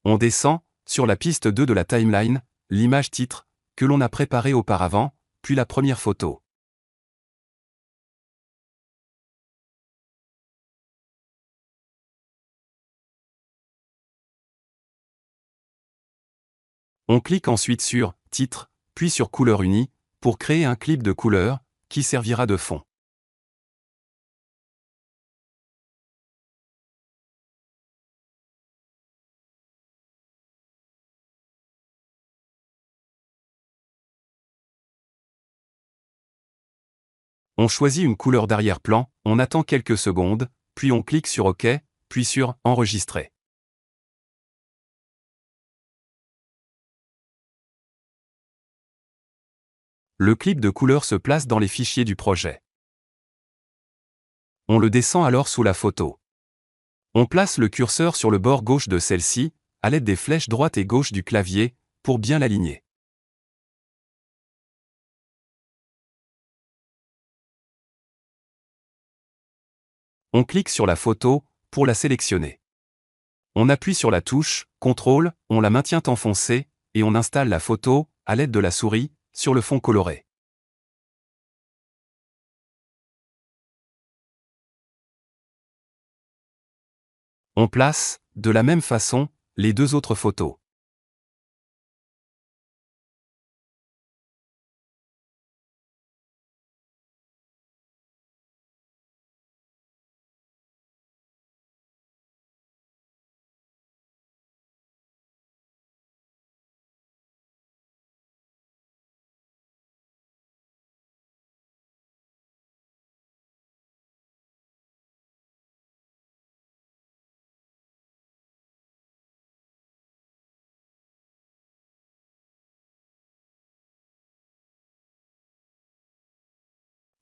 On descend, sur la piste 2 de la timeline, l'image titre, que l'on a préparée auparavant, puis la première photo. On clique ensuite sur « Titre », puis sur « Couleur unie », pour créer un clip de couleur, qui servira de fond. On choisit une couleur d'arrière-plan, on attend quelques secondes, puis on clique sur OK, puis sur « Enregistrer ». Le clip de couleur se place dans les fichiers du projet. On le descend alors sous la photo. On place le curseur sur le bord gauche de celle-ci, à l'aide des flèches droite et gauche du clavier, pour bien l'aligner. On clique sur la photo, pour la sélectionner. On appuie sur la touche « CTRL », on la maintient enfoncée, et on installe la photo, à l'aide de la souris, sur le fond coloré. On place, de la même façon, les deux autres photos.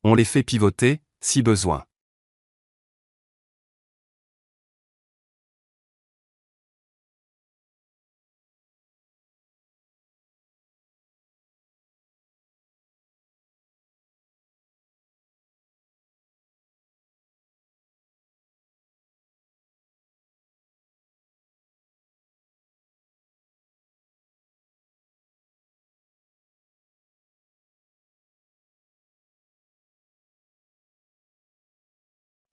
On les fait pivoter, si besoin.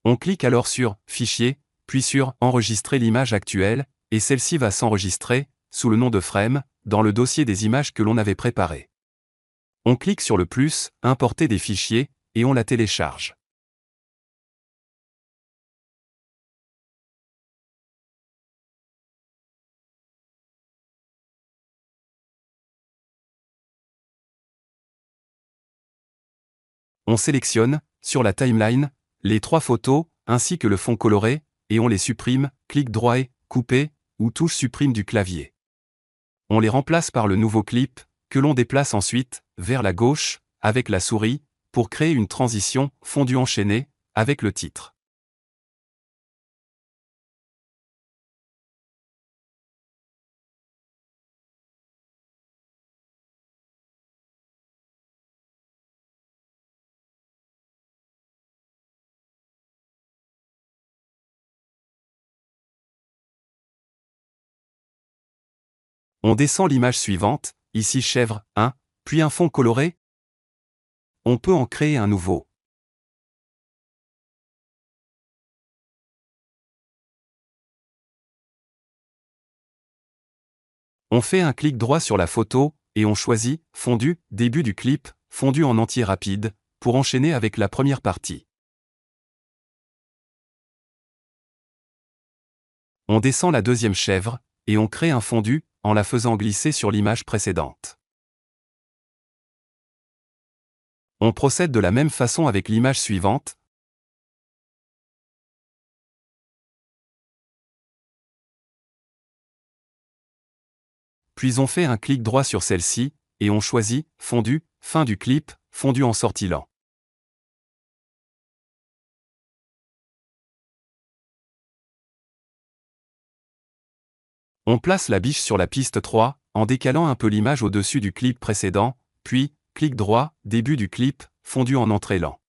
On clique alors sur « Fichier », puis sur « Enregistrer l'image actuelle », et celle-ci va s'enregistrer, sous le nom de frame, dans le dossier des images que l'on avait préparé. On clique sur le plus « Importer des fichiers » et on la télécharge. On sélectionne, sur la timeline, les 3 photos, ainsi que le fond coloré, et on les supprime, clic droit et « Couper » ou touche supprime du clavier. On les remplace par le nouveau clip, que l'on déplace ensuite, vers la gauche, avec la souris, pour créer une transition « Fondu enchaîné » avec le titre. On descend l'image suivante, ici chèvre 1, puis un fond coloré. On peut en créer un nouveau. On fait un clic droit sur la photo, et on choisit « Fondu », début du clip, fondu en entier rapide, pour enchaîner avec la première partie. On descend la deuxième chèvre, et on crée un fondu, en la faisant glisser sur l'image précédente. On procède de la même façon avec l'image suivante. Puis on fait un clic droit sur celle-ci, et on choisit « Fondu », fin du clip, fondu en sortie lent. On place la biche sur la piste 3, en décalant un peu l'image au-dessus du clip précédent, puis, clic droit, début du clip, fondu en entrée lent.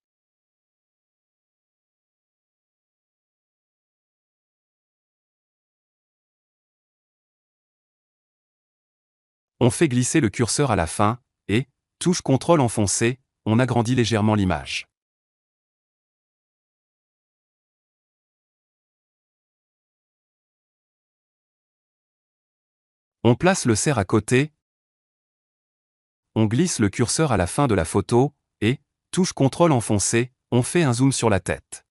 On fait glisser le curseur à la fin, et, touche CTRL enfoncé, on agrandit légèrement l'image. On place le cerf à côté, on glisse le curseur à la fin de la photo, et, touche CTRL enfoncé, on fait un zoom sur la tête.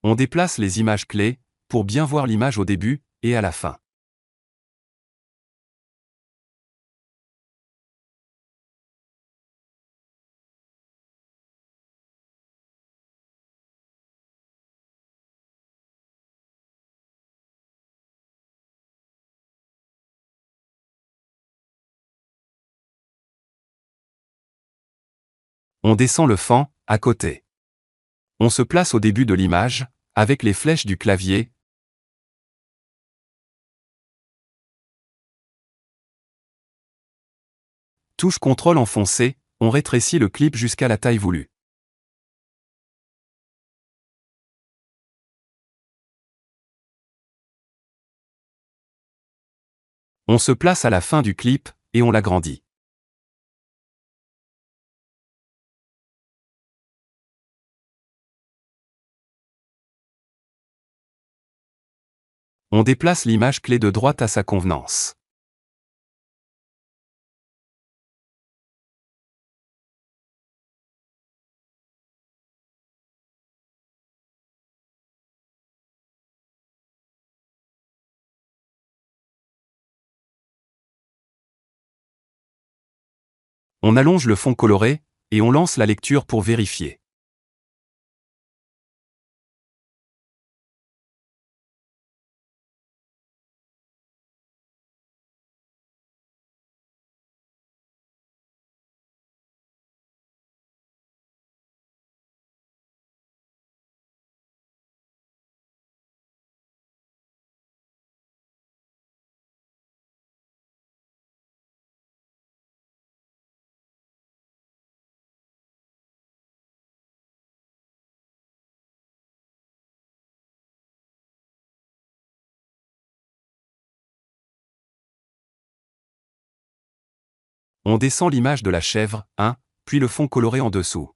On déplace les images clés, pour bien voir l'image au début, et à la fin. On descend le fan, à côté. On se place au début de l'image, avec les flèches du clavier. Touche CTRL enfoncé, on rétrécit le clip jusqu'à la taille voulue. On se place à la fin du clip, et on l'agrandit. On déplace l'image clé de droite à sa convenance. On allonge le fond coloré, et on lance la lecture pour vérifier. On descend l'image de la chèvre, puis le fond coloré en dessous.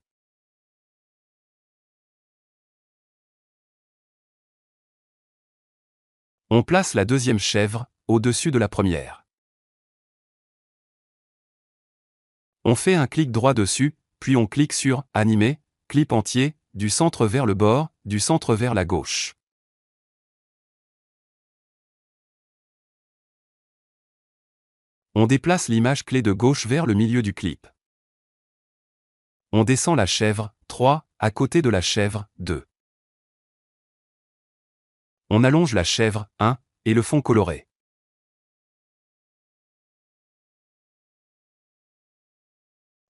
On place la deuxième chèvre, au-dessus de la première. On fait un clic droit dessus, puis on clique sur « Animer », clip entier, du centre vers le bord, du centre vers la gauche. On déplace l'image clé de gauche vers le milieu du clip. On descend la chèvre, 3, à côté de la chèvre, 2. On allonge la chèvre, 1, et le fond coloré.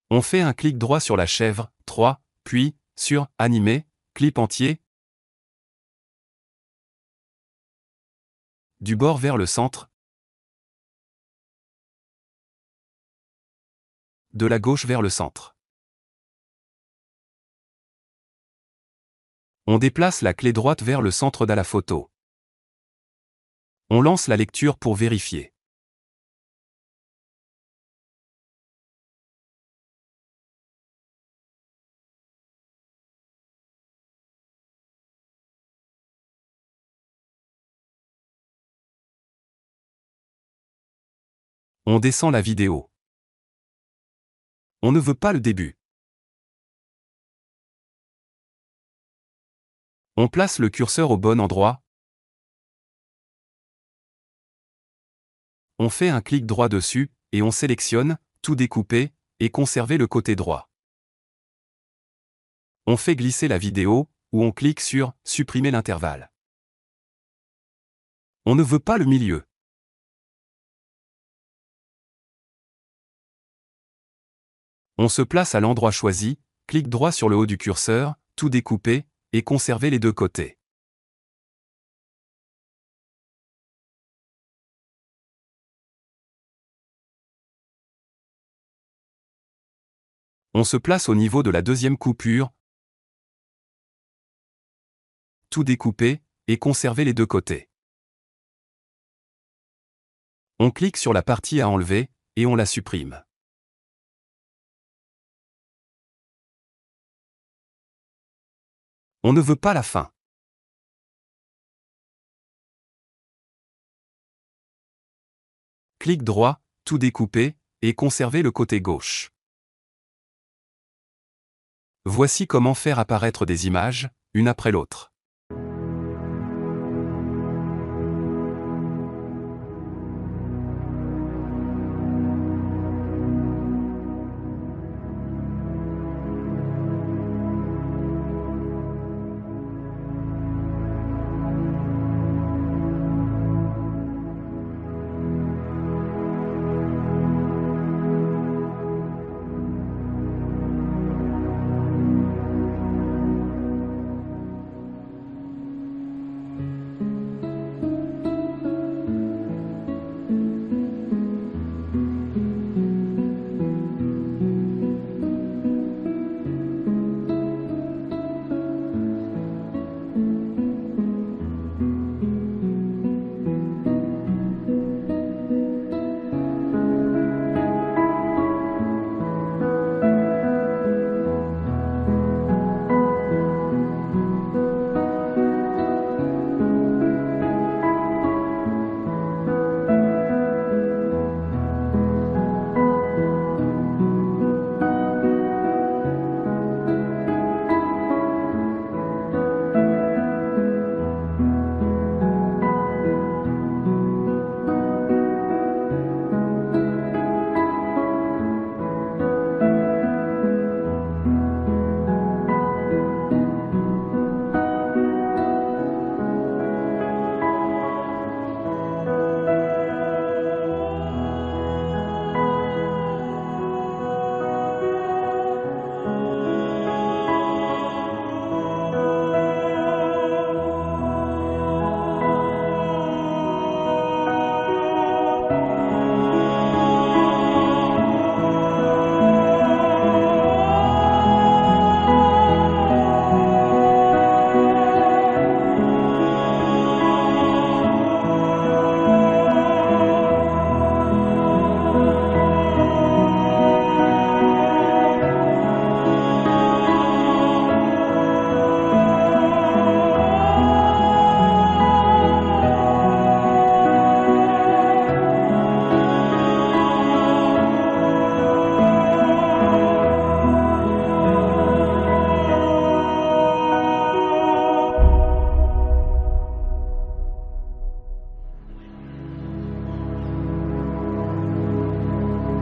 On fait un clic droit sur la chèvre, 3, puis, sur « Animer », clip entier, du bord vers le centre, de la gauche vers le centre. On déplace la clé droite vers le centre de la photo. On lance la lecture pour vérifier. On descend la vidéo. On ne veut pas le début. On place le curseur au bon endroit. On fait un clic droit dessus, et on sélectionne « Tout découper » et conserver le côté droit. On fait glisser la vidéo, ou on clique sur « Supprimer l'intervalle ». On ne veut pas le milieu. On se place à l'endroit choisi, clic droit sur le haut du curseur, tout découper, et conserver les deux côtés. On se place au niveau de la deuxième coupure, tout découper, et conserver les deux côtés. On clique sur la partie à enlever, et on la supprime. On ne veut pas la fin. Clic droit, tout découper, et conserver le côté gauche. Voici comment faire apparaître des images, une après l'autre.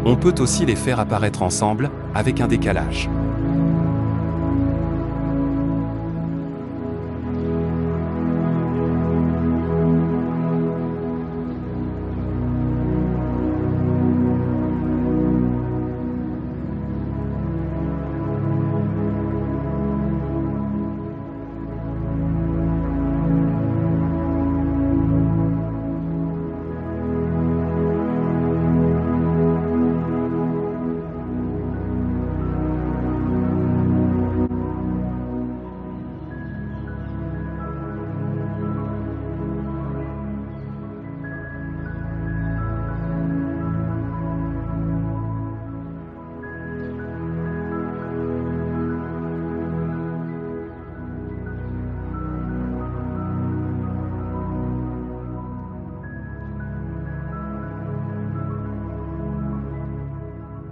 On peut aussi les faire apparaître ensemble, avec un décalage.